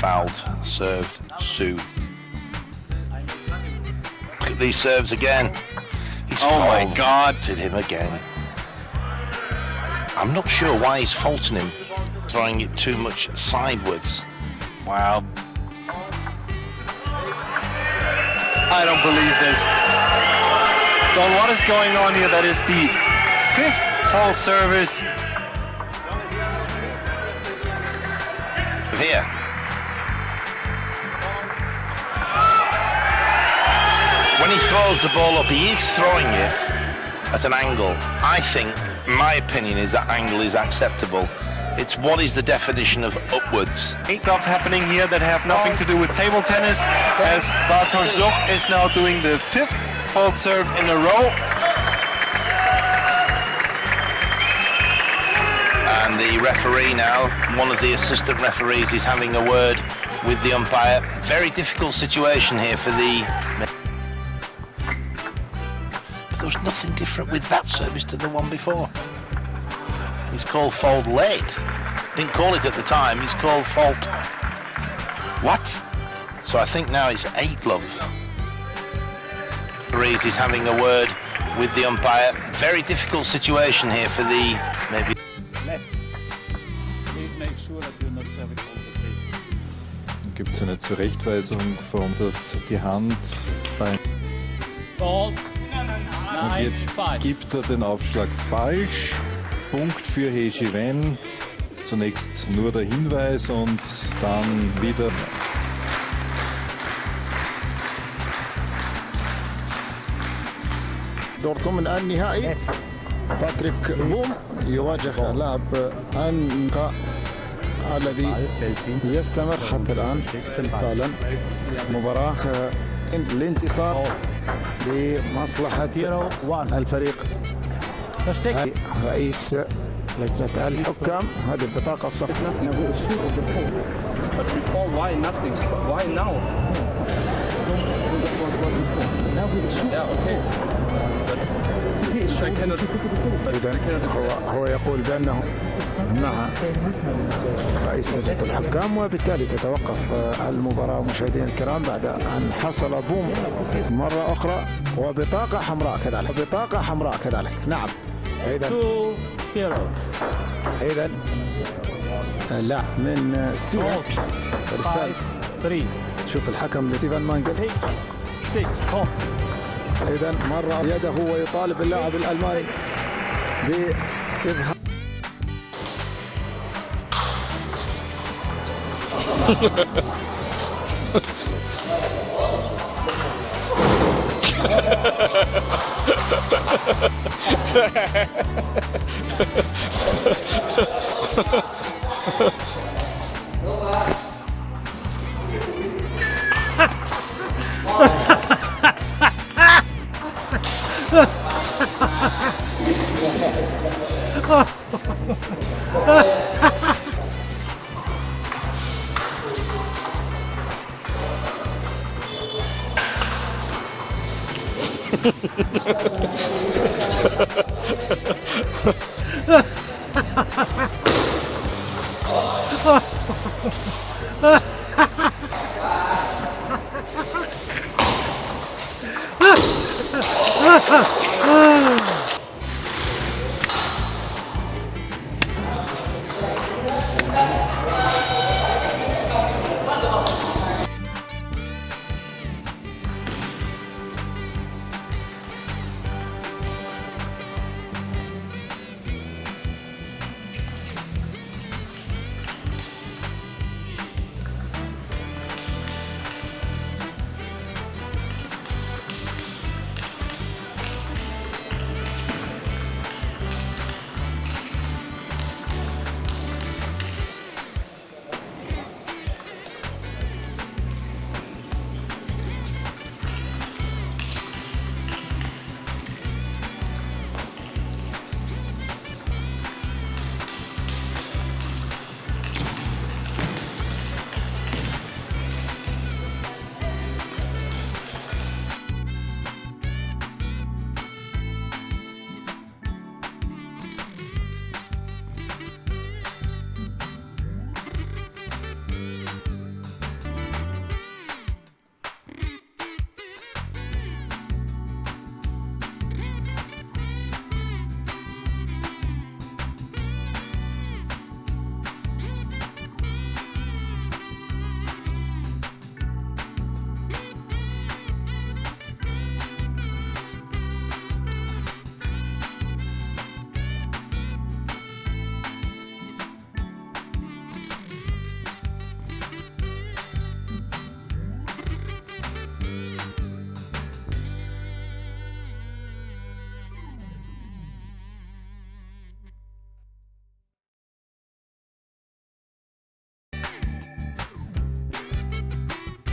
fouled, served soon. Look at these serves again. He's my God! Faulted him again. I'm not sure why he's faulting him, throwing it too much sideways. Wow. I don't believe this. Don, what is going on here? That is the 5th fault service. Here. When he throws the ball up, he is throwing it at an angle. I think, my opinion is that angle is acceptable. It's what is the definition of upwards. Stuff happening here that have nothing to do with table tennis, as Bartosz Zoch is now doing the 5th fault serve in a row. And the referee now, one of the assistant referees, is having a word with the umpire. Very difficult situation here for the... There was nothing different with that service to the one before. He's called fault late. Didn't call it at the time, he's called fault. What? So I think now it's 8 love. Referees is having a word with the umpire. Very difficult situation here for the... maybe. Gibt es eine Zurechtweisung von dass die Hand beim und jetzt gibt er den Aufschlag falsch. Punkt für Hejiven. Zunächst nur der Hinweis und dann wieder. دور ثمن الآن نهائي. باتريك بوم يواجه اللاعب أنقا الذي يستمر حتى الآن. فعلا مباراة الانتصار لمصلحة الفريق. رئيس لجنة الحكام هذه البطاقة الصفراء. هو يقول بأنه مع رئيس لجنة الحكام، وبالتالي تتوقف المباراة مشاهدينا الكرام بعد أن حصل بوم مرة أخرى وبطاقة حمراء كذلك. نعم. إذا لا من ستيغا رسالة. شوف الحكم لستيفان مانجل. إذا مرة يده ويطالب اللاعب الألماني بإظهار